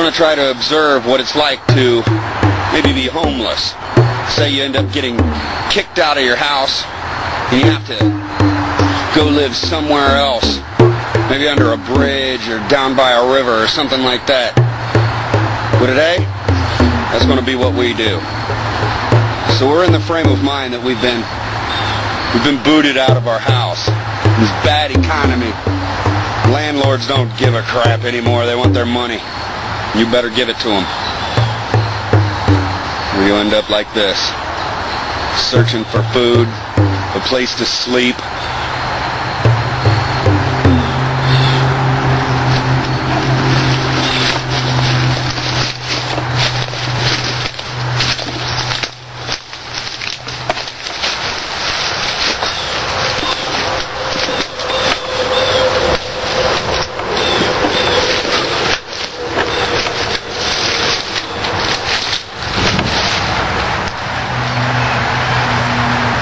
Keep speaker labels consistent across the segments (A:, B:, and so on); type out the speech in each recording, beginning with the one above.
A: going to try to observe what it's like to maybe be homeless. Say you end up getting kicked out of your house and you have to go live somewhere else, maybe under a bridge or down by a river or something like that. But today, that's going to be what we do. So we're in the frame of mind that we've been booted out of our house. This bad economy. Landlords don't give a crap anymore. They want their money. You better give it to them. Or you end up like this, searching for food, a place to sleep.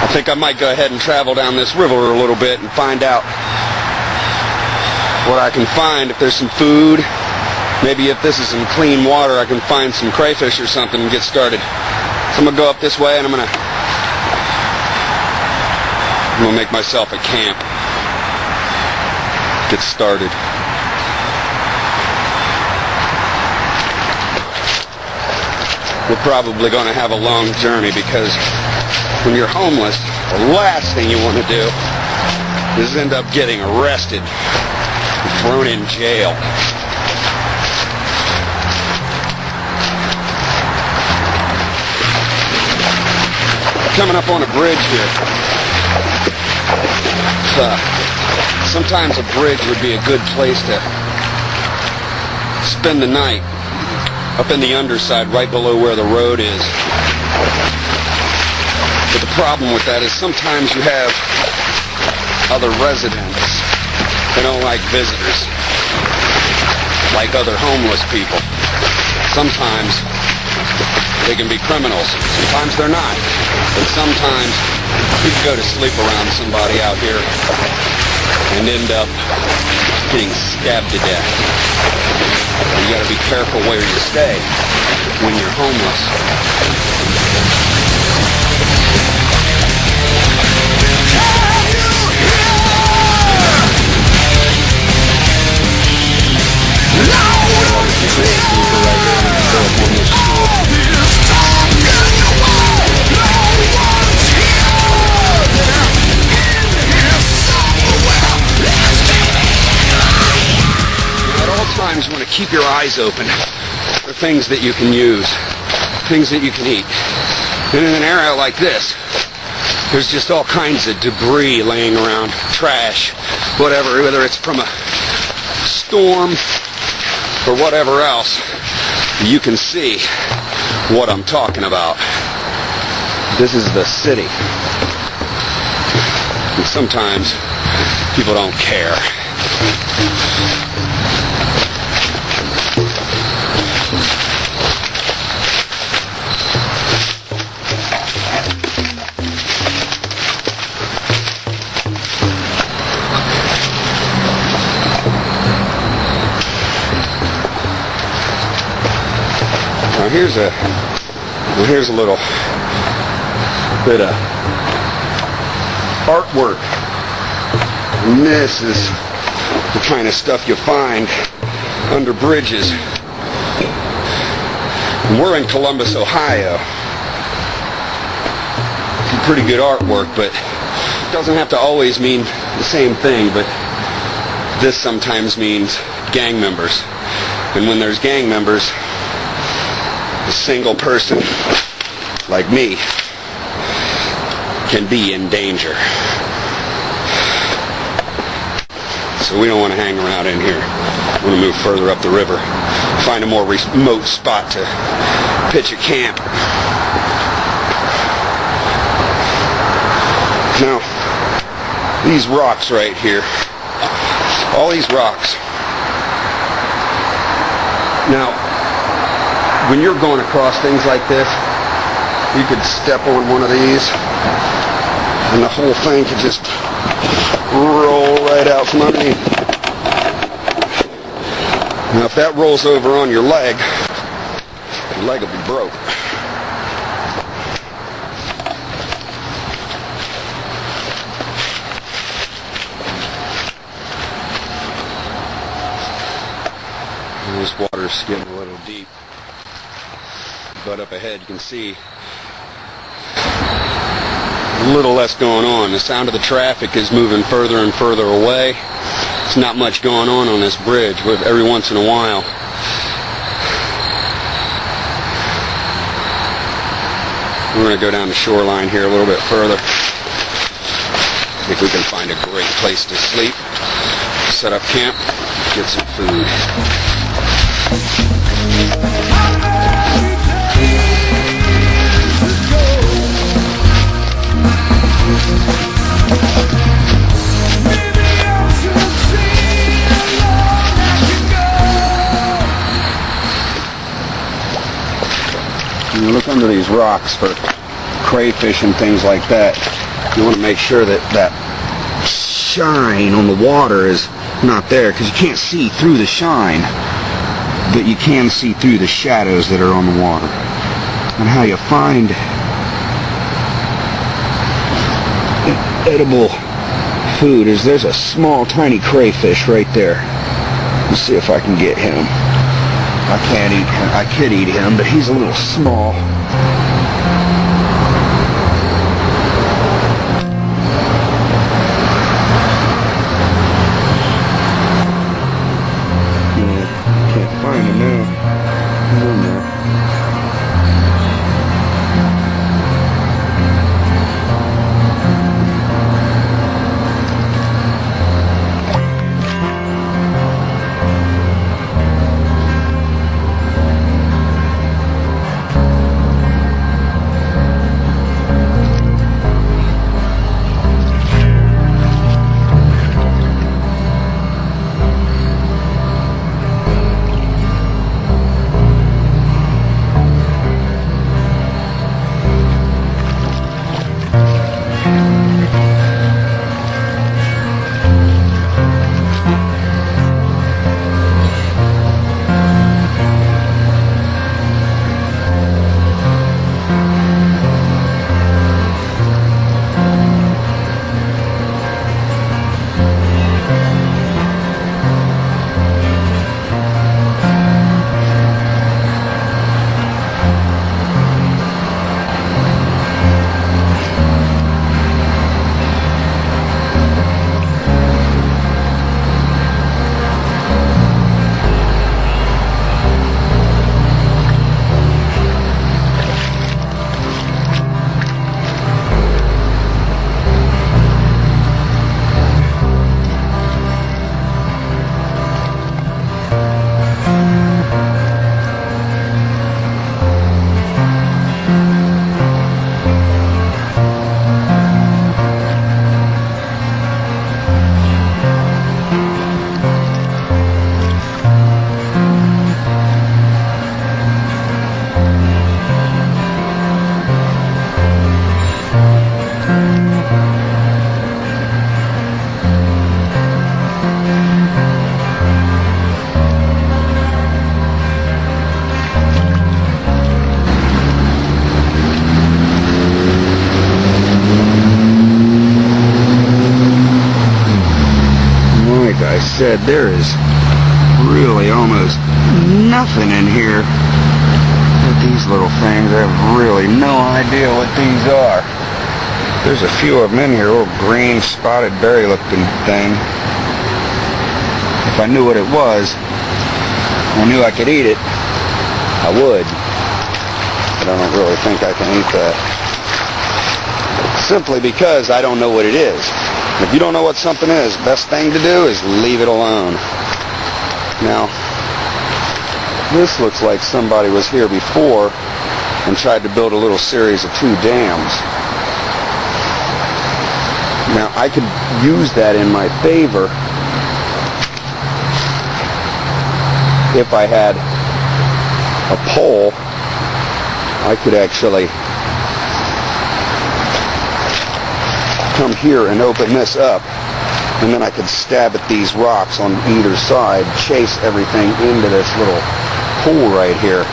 A: I think I might go ahead and travel down this river a little bit and find out what I can find. If there's some food, maybe if this is some clean water, I can find some crayfish or something and get started. So I'm going to go up this way and I'm going to make myself a camp. Get started. We're probably going to have a long journey because when you're homeless, the last thing you want to do is end up getting arrested and thrown in jail. Coming up on a bridge here. Sometimes a bridge would be a good place to spend the night, up in the underside, right below where the road is. But the problem with that is sometimes you have other residents. They don't like visitors, like other homeless people. Sometimes they can be criminals. Sometimes they're not. But sometimes you can go to sleep around somebody out here and end up getting stabbed to death. You got to be careful where you stay when you're homeless. You want to keep your eyes open for things that you can use, things that you can eat. And in an area like this, there's just all kinds of debris laying around, trash, whatever, whether it's from a storm or whatever else. You can see what I'm talking about. This is the city. And sometimes people don't care. Now here's a little bit of artwork. And this is the kind of stuff you find under bridges. And we're in Columbus, Ohio. Pretty good artwork, but it doesn't have to always mean the same thing. But this sometimes means gang members. And when there's gang members, a single person like me can be in danger. So we don't want to hang around in here. We want to move further up the river, find a more remote spot to pitch a camp. Now, these rocks right here, all these rocks. Now, when you're going across things like this, you could step on one of these and the whole thing could just roll right out from underneath. Now if that rolls over on your leg will be broke. And this water is getting a little deep, but up ahead you can see a little less going on. The sound of the traffic is moving further and further away. There's not much going on this bridge, but every once in a while. We're going to go down the shoreline here a little bit further. I think we can find a great place to sleep, set up camp, get some food. You look under these rocks for crayfish and things like that. You want to make sure that that shine on the water is not there, because you can't see through the shine, but you can see through the shadows that are on the water. And how you find edible food is there's a small tiny crayfish right there. Let's see if I can get him. I can't eat him. I could eat him, but he's a little small. Yeah, can't find him now. He's in there. I said, there is really almost nothing in here with these little things. I have really no idea what these are. There's a few of them in here, little green spotted berry looking thing. If I knew what it was, I knew I could eat it, I would. But I don't really think I can eat that. Simply because I don't know what it is. If you don't know what something is, the best thing to do is leave it alone. Now, this looks like somebody was here before and tried to build a little series of 2 dams. Now, I could use that in my favor if I had a pole. I could actually come here and open this up And then I could stab at these rocks on either side, chase everything into this little pool right here,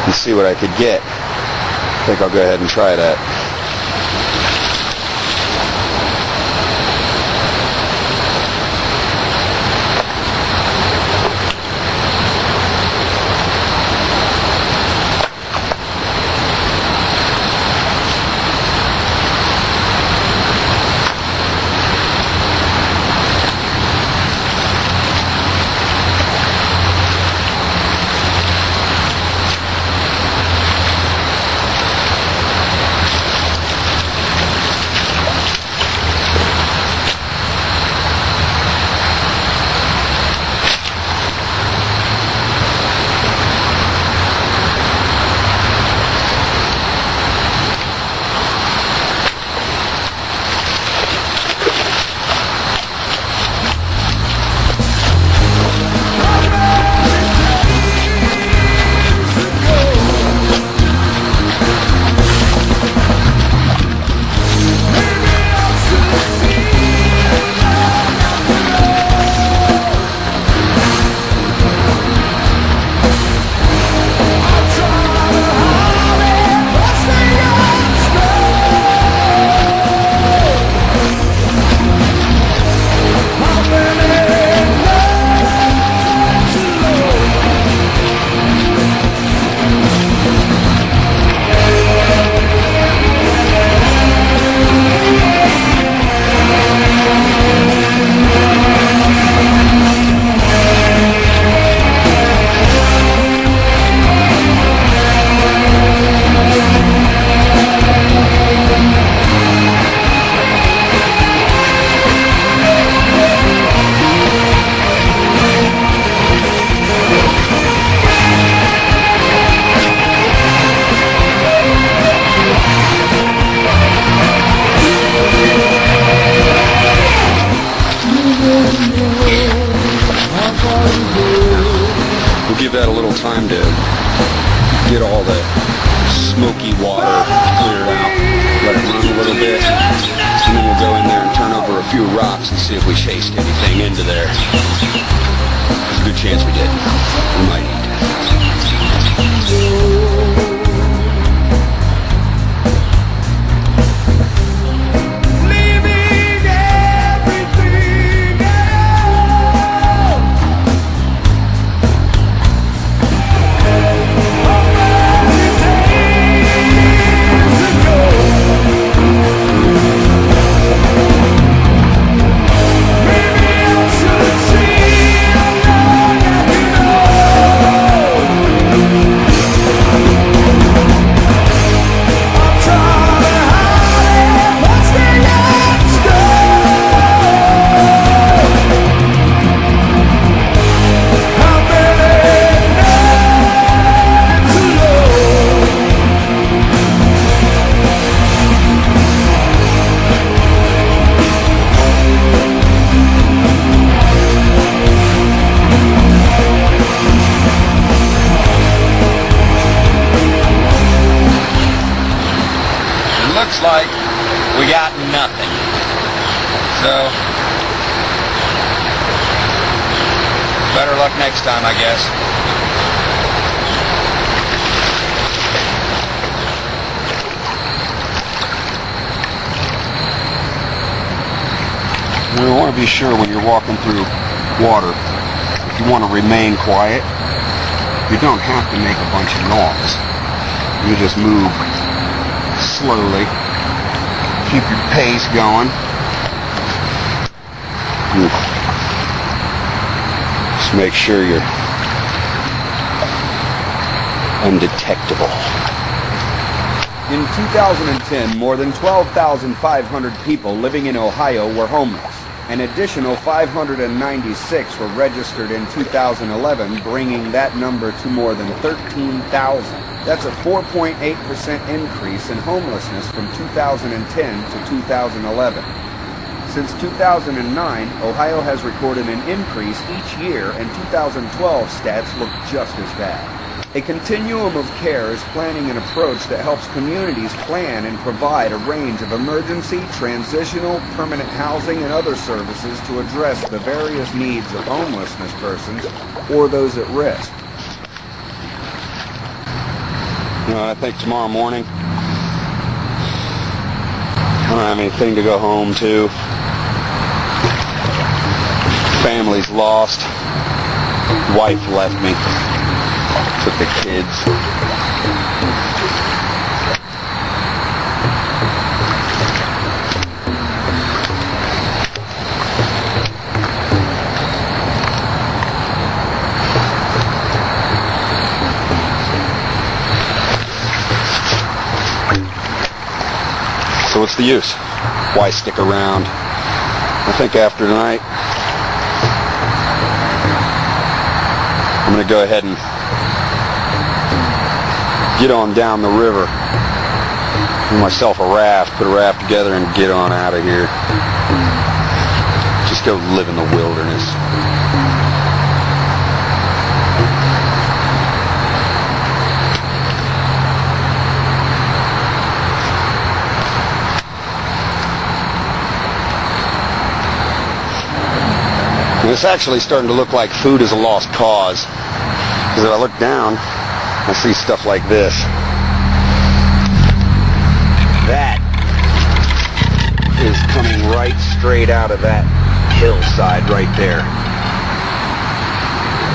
A: and see what I could get. I think I'll go ahead and try that. Give that a little time to get all the smoky water cleared out. Let it run a little bit, and then we'll go in there and turn over a few rocks and see if we chased anything into there. There's a good chance we did. We might need to. Looks like we got nothing. So, better luck next time, I guess. You want to be sure when you're walking through water, if you want to remain quiet, you don't have to make a bunch of noise. You just move slowly, keep your pace going. Just make sure you're undetectable. In 2010, more than 12,500 people living in Ohio were homeless. An additional 596 were registered in 2011, bringing that number to more than 13,000. That's a 4.8% increase in homelessness from 2010 to 2011. Since 2009, Ohio has recorded an increase each year, and 2012 stats look just as bad.
B: A continuum of care is planning an approach that helps communities plan and provide a range of emergency, transitional, permanent housing, and other services to address the various needs of homelessness persons or those at risk.
A: I think tomorrow morning I don't have anything to go home to. Family's lost. Wife left me. Took the kids. So what's the use? Why stick around? I think after tonight I'm going to go ahead and get on down the river. Get myself a raft, put a raft together and get on out of here. Just go live in the wilderness. And it's actually starting to look like food is a lost cause. Because if I look down, I see stuff like this. That is coming right straight out of that hillside right there.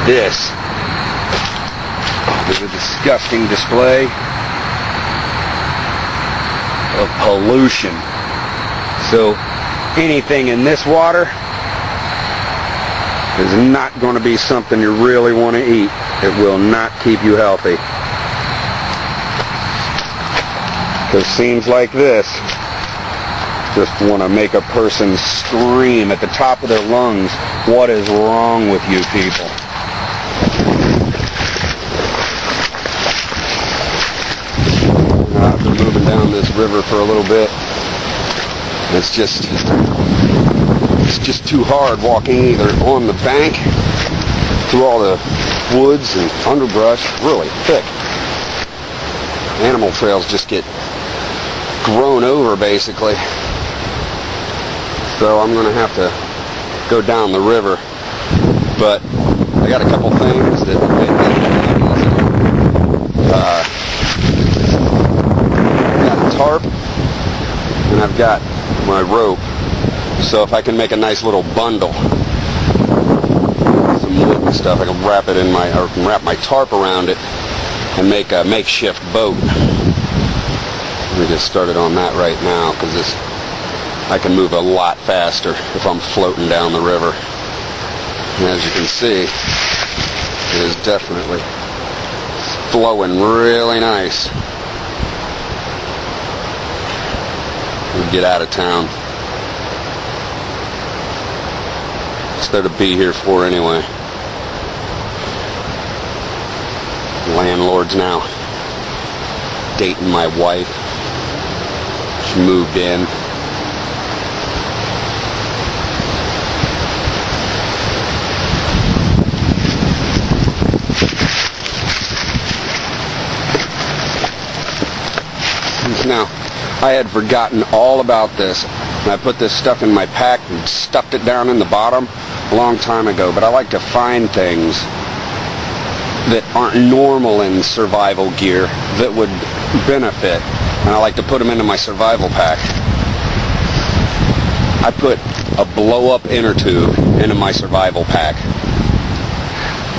A: This is a disgusting display of pollution. So anything in this water is not going to be something you really want to eat. It will not keep you healthy. Because scenes like this just want to make a person scream at the top of their lungs, what is wrong with you people? I've been moving down this river for a little bit. It's just too hard walking either on the bank through all the woods and underbrush, really thick. Animal trails just get grown over basically. So I'm going to have to go down the river. But I got a couple things that I've got a tarp and I've got my rope. So if I can make a nice little bundle, some wood and stuff, I can wrap it in wrap my tarp around it and make a makeshift boat. Let me get started on that right now because I can move a lot faster if I'm floating down the river. And as you can see, it is definitely flowing really nice. We'll get out of town. What's there to be here for anyway? Landlord's now dating my wife. She moved in. Now, I had forgotten all about this. And I put this stuff in my pack and stuffed it down in the bottom a long time ago. But I like to find things that aren't normal in survival gear that would benefit. And I like to put them into my survival pack. I put a blow-up inner tube into my survival pack.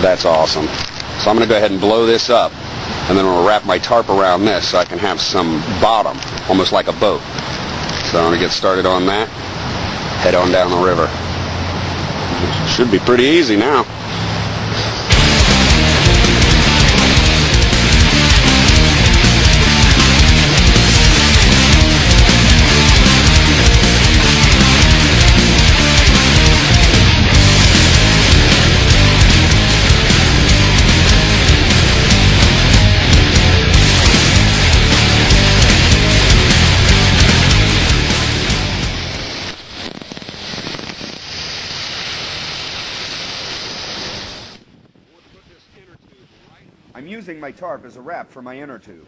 A: That's awesome. So I'm going to go ahead and blow this up. And then I'll wrap my tarp around this so I can have some bottom, almost like a boat. So I'm going to get started on that. Head on down the river. Should be pretty easy now.
B: using my tarp as a wrap for my inner tube.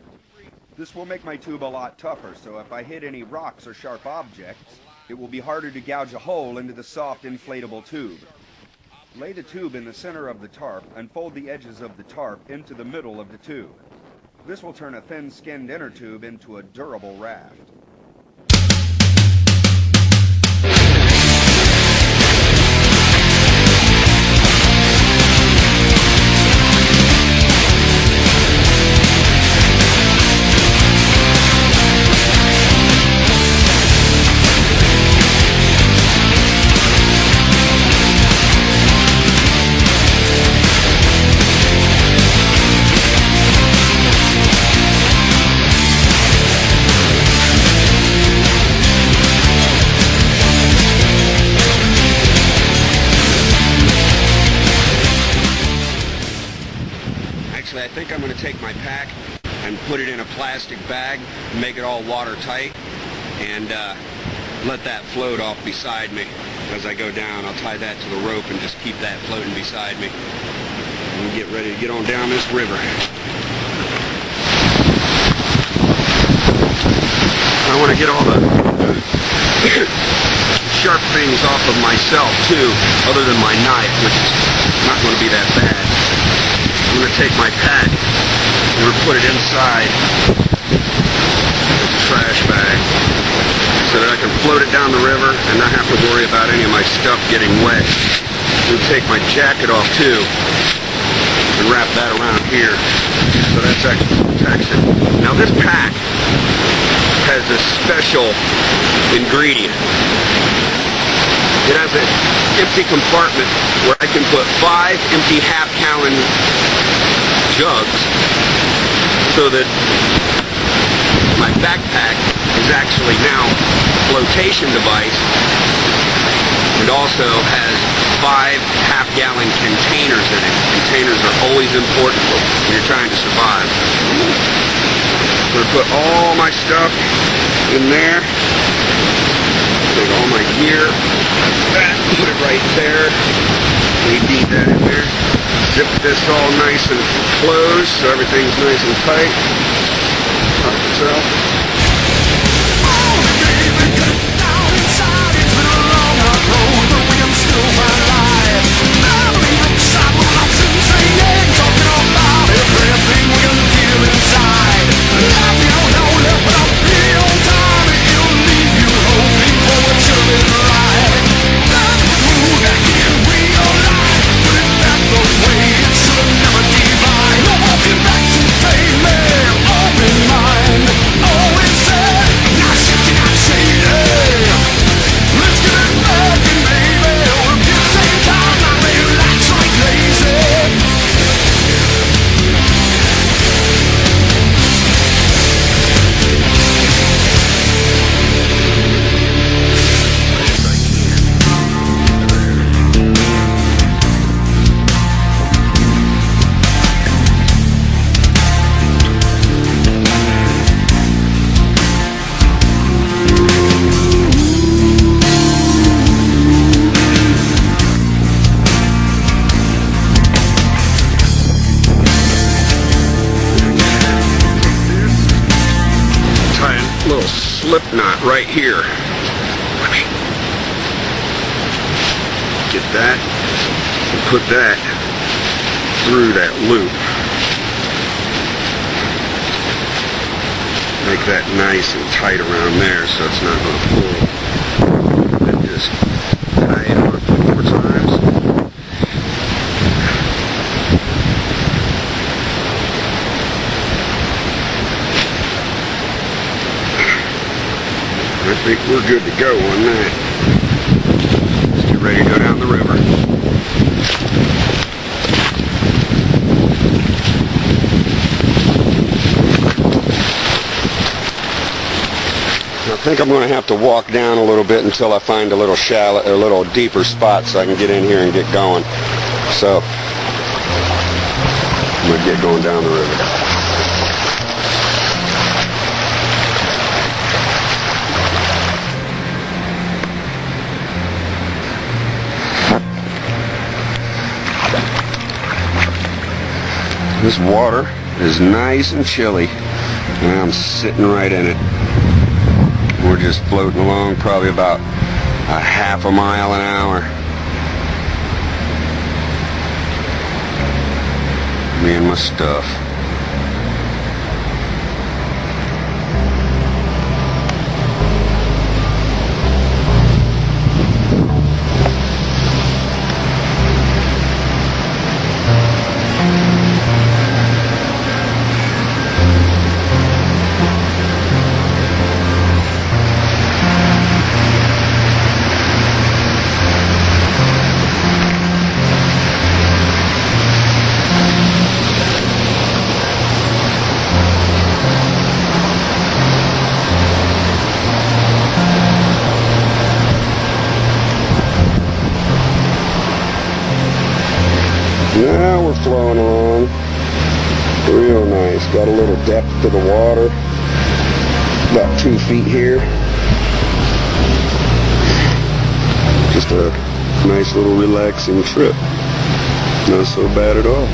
B: This will make my tube a lot tougher, so if I hit any rocks or sharp objects, it will be harder to gouge a hole into the soft inflatable tube. Lay the tube in the center of the tarp and fold the edges of the tarp into the middle of the tube. This will turn a thin-skinned inner tube into a durable raft.
A: I think I'm going to take my pack and put it in a plastic bag, make it all watertight, and let that float off beside me as I go down. I'll tie that to the rope and just keep that floating beside me. And get ready to get on down this river. I want to get all the sharp things off of myself too, other than my knife, which is not going to be that bad. I'm going to take my pack and we'll put it inside the trash bag so that I can float it down the river and not have to worry about any of my stuff getting wet. I'm going to take my jacket off too and wrap that around here so that's extra protection. Now this pack has a special ingredient. It has an empty compartment where I can put 5 empty half-gallon jugs so that my backpack is actually now a flotation device and also has 5 half-gallon containers in it. Containers are always important when you're trying to survive. I'm going to put all my stuff in there. Take all my gear, put it right there. We need that in there. Zip this all nice and closed so everything's nice and tight. Tuck itself. Little slip knot right here. Get that and put that through that loop. Make that nice and tight around there so it's not going to pull. Then just tie it on a few more times. I think we're good to go on that. Let's get ready to go down the river. I think I'm going to have to walk down a little bit until I find a little shallow, a little deeper spot so I can get in here and get going. So I'm going to get going down the river. This water is nice and chilly, and I'm sitting right in it. We're just floating along, probably about a half a mile an hour. Me and my stuff. Now we're flowing along. Real nice. Got a little depth to the water. About 2 feet here. Just a nice little relaxing trip. Not so bad at all.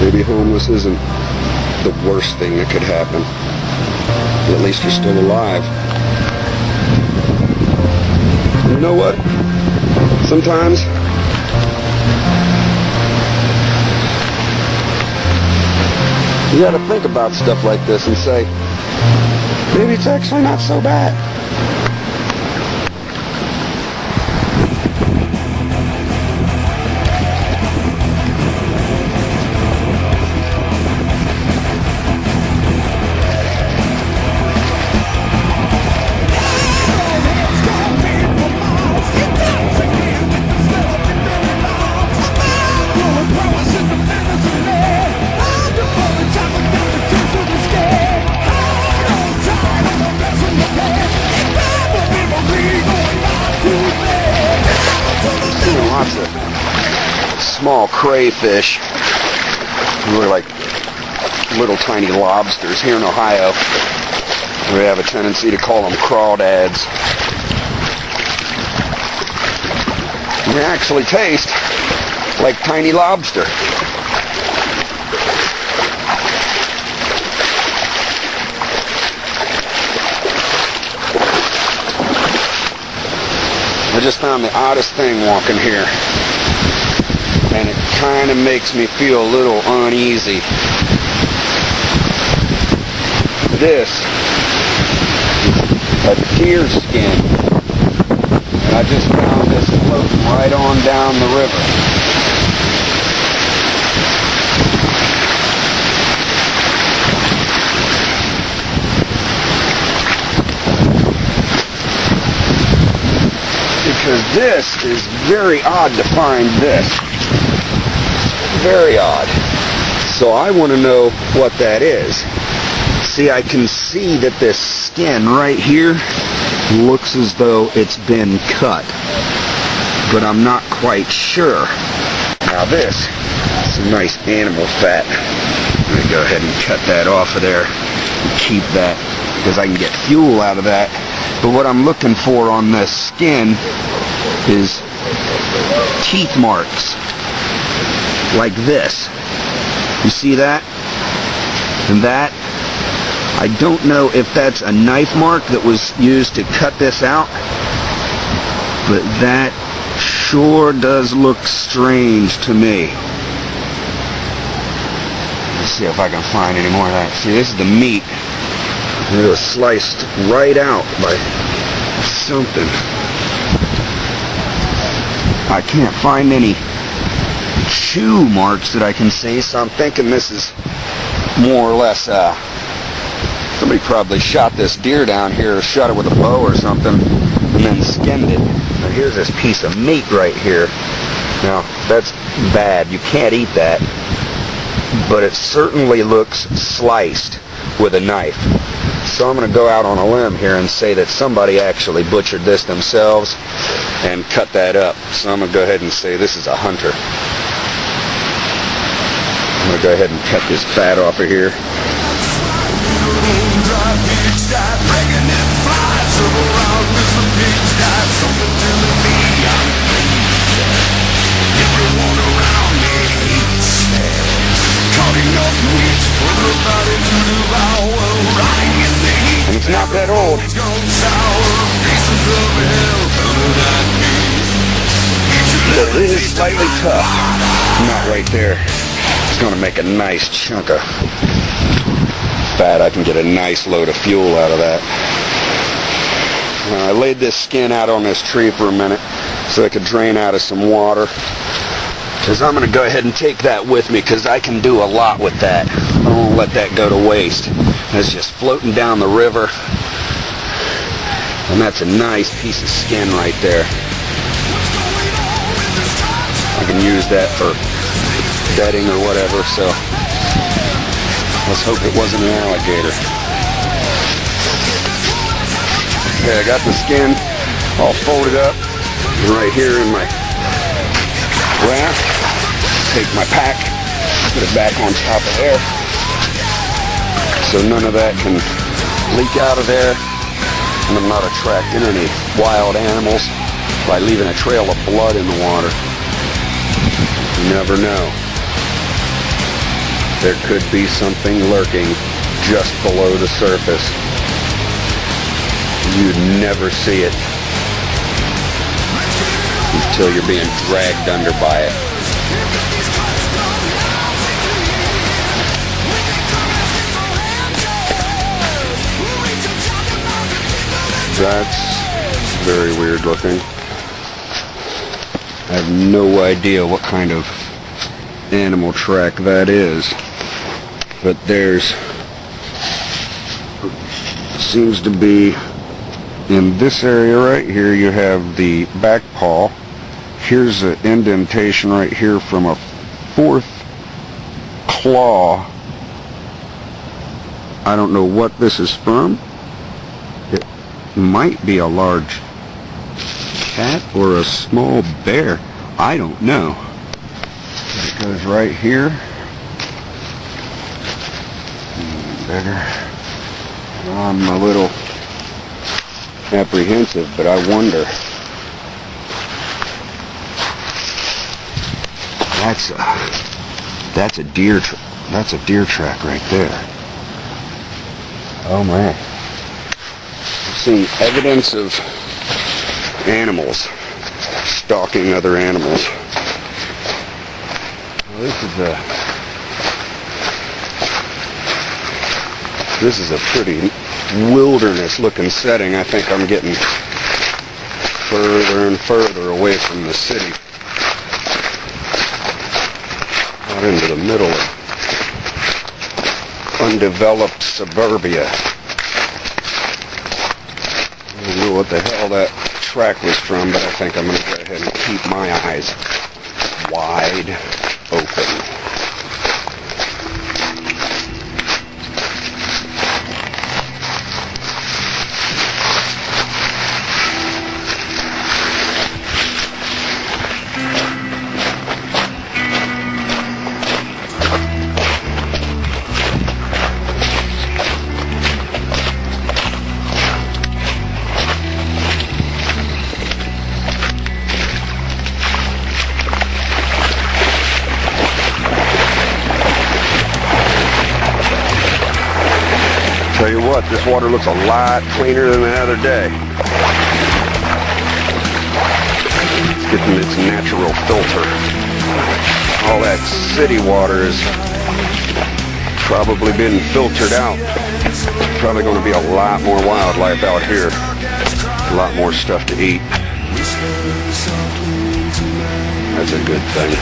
A: Maybe homeless isn't the worst thing that could happen. At least you're still alive. You know what? Sometimes you gotta think about stuff like this and say, maybe it's actually not so bad. Lots of small crayfish who are like little tiny lobsters here in Ohio. We have a tendency to call them crawdads. They actually taste like tiny lobster. I just found the oddest thing walking here, and it kind of makes me feel a little uneasy. This is a deer skin, and I just found this floating right on down the river. Because this is very odd to find this. Very odd. So I want to know what that is. See, I can see that this skin right here looks as though it's been cut. But I'm not quite sure. Now this is some nice animal fat. I'm going to go ahead and cut that off of there and keep that, because I can get fuel out of that. But what I'm looking for on this skin is teeth marks like this. You see that? And that? I don't know if that's a knife mark that was used to cut this out, but that sure does look strange to me. Let's see if I can find any more of that. See, this is the meat. It was sliced right out by something. I can't find any chew marks that I can see, so I'm thinking this is more or less, somebody probably shot this deer down here, or shot it with a bow or something, and then skinned it. Now here's this piece of meat right here. Now, that's bad. You can't eat that. But it certainly looks sliced with a knife. So I'm going to go out on a limb here and say that somebody actually butchered this themselves and cut that up. So I'm going to go ahead and say this is a hunter. I'm going to go ahead and cut this fat off of here. not that old. But it is slightly tough. Not right there. It's going to make a nice chunk of fat. I can get a nice load of fuel out of that. I laid this skin out on this tree for a minute so it could drain out of some water. Because I'm going to go ahead and take that with me because I can do a lot with that. I don't want to let that go to waste. It's just floating down the river. And that's a nice piece of skin right there. I can use that for bedding or whatever, so let's hope it wasn't an alligator. Okay, I got the skin all folded up right here in my raft. Take my pack, put it back on top of there so none of that can leak out of there, and I'm not attracting any wild animals by leaving a trail of blood in the water. You never know. There could be something lurking just below the surface. You'd never see it until you're being dragged under by it. That's very weird looking. I have no idea what kind of animal track that is, but there's seems to be in this area right here. You have the back paw. Here's an indentation right here from a fourth claw. I don't know what this is from. It might be a large cat or a small bear. I don't know. It goes right here. Better. I'm a little apprehensive, but I wonder. That's a deer track right there. Oh man. I've seen evidence of animals stalking other animals. Well, this is a pretty wilderness looking setting. I think I'm getting further and further away from the city. Out into the middle of undeveloped suburbia. I don't know what the hell that track was from, but I think I'm going to go ahead and keep my eyes wide open. Tell you what, this water looks a lot cleaner than the other day. It's getting its natural filter. All that city water has probably been filtered out. Probably going to be a lot more wildlife out here. A lot more stuff to eat. That's a good thing.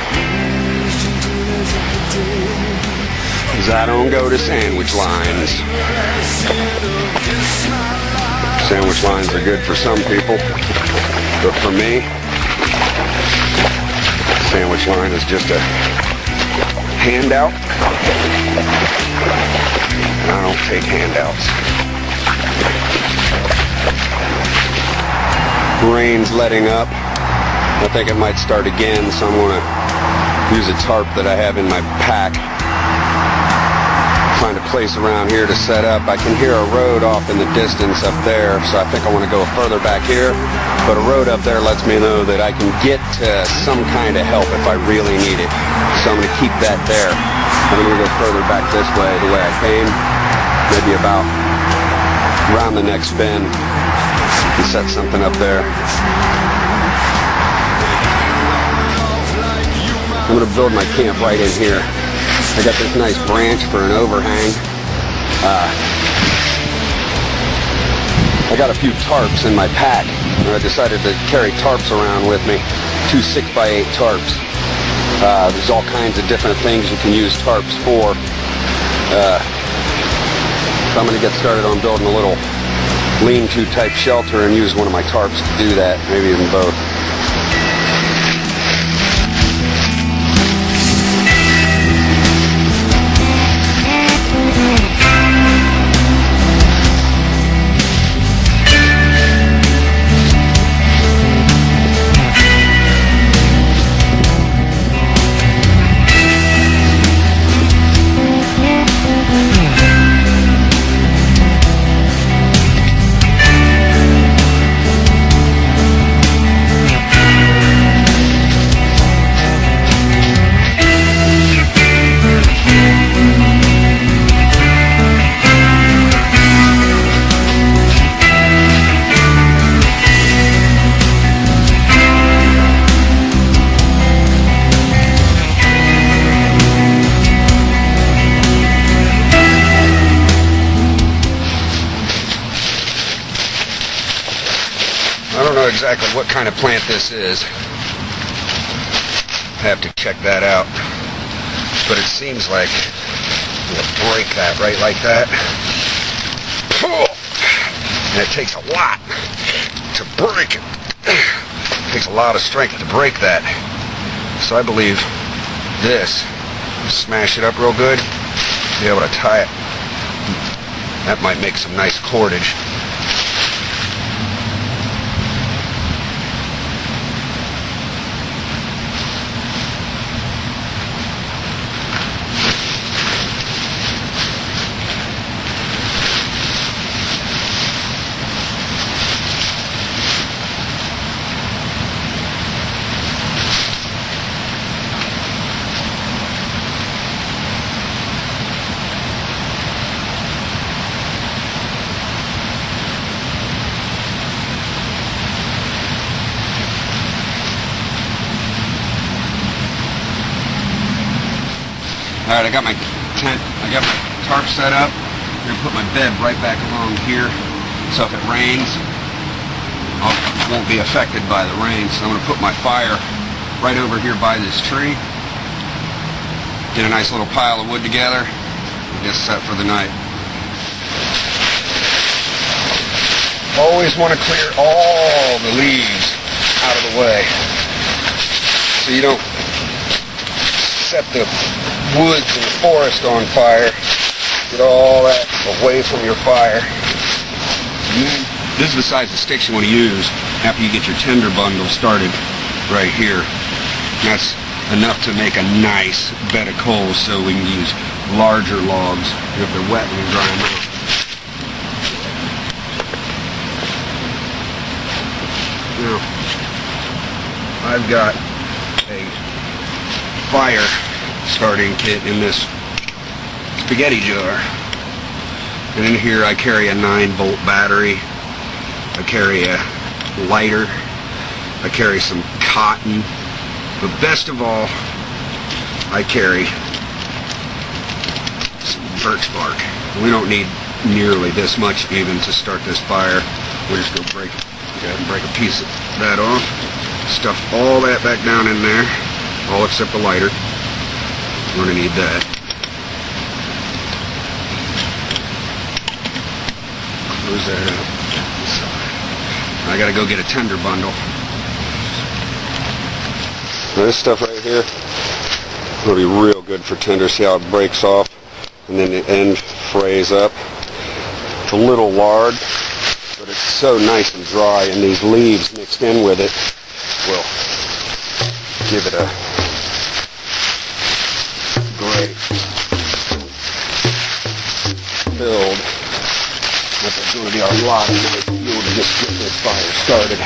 A: Because I don't go to sandwich lines. Sandwich lines are good for some people, but for me, sandwich line is just a handout, and I don't take handouts. Rain's letting up. I think it might start again, so I'm going to use a tarp that I have in my pack. Find a place around here to set up. I can hear a road off in the distance up there, so I think I want to go further back here. But a road up there lets me know that I can get some kind of help if I really need it. So I'm going to keep that there. I'm going to go further back this way, the way I came. Maybe about round the next bend and set something up there. I'm going to build my camp right in here. I got this nice branch for an overhang. I got a few tarps in my pack, and I decided to carry tarps around with me. 2 6x8 tarps. There's all kinds of different things you can use tarps for. So I'm going to get started on building a little lean-to type shelter and use one of my tarps to do that, maybe even both. I don't know exactly what kind of plant this is. Have to check that out. But it seems like you'll break that right like that. And it takes a lot to break it. It takes a lot of strength to break that. So I believe this, smash it up real good, be able to tie it. That might make some nice cordage. Alright, I got my tent, I got my tarp set up. I'm going to put my bed right back along here, so if it rains, I won't be affected by the rain. So I'm going to put my fire right over here by this tree. Get a nice little pile of wood together, and get set for the night. Always want to clear all the leaves out of the way, so you don't set the woods and the forest on fire. Get all that away from your fire. This is the size of sticks you want to use after you get your tinder bundle started right here. That's enough to make a nice bed of coals, so we can use larger logs. If they're wet, we can dry them out. Now, I've got a fire starting kit in this spaghetti jar, and in here I carry a 9-volt battery, I carry a lighter, I carry some cotton, but best of all I carry some birch bark. We don't need nearly this much even to start this fire. We'll just go ahead and break a piece of that off, stuff all that back down in there, all except the lighter. We're going to need that. Close that up. I got to go get a tinder bundle. This stuff right here will be real good for tinder. See how it breaks off and then the end frays up. It's a little lard, but it's so nice and dry, and these leaves mixed in with it will give it a great build. There's going to be a lot of nice fuel to just get this fire started.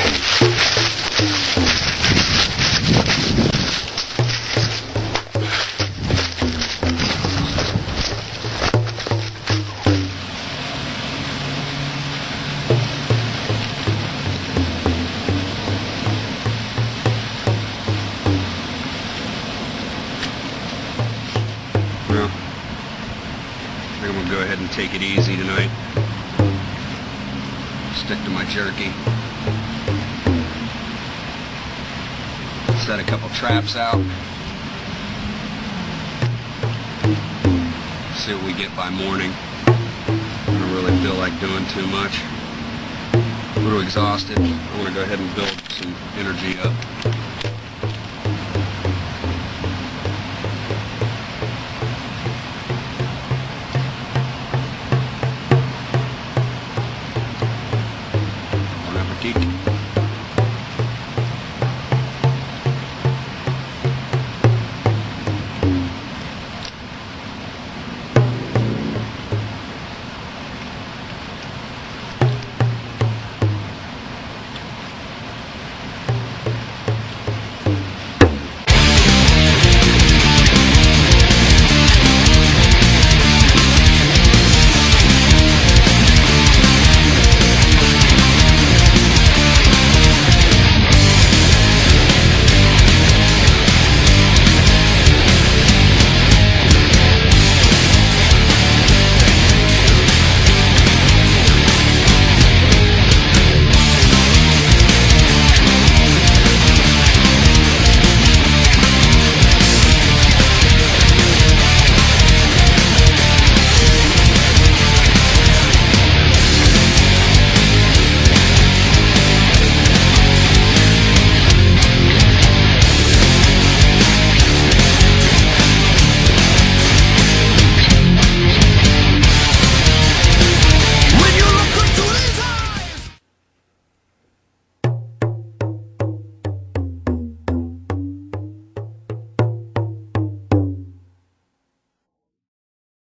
A: take it easy tonight. Stick to my jerky. Set a couple traps out. See what we get by morning. I don't really feel like doing too much. A little exhausted. I want to go ahead and build some energy up.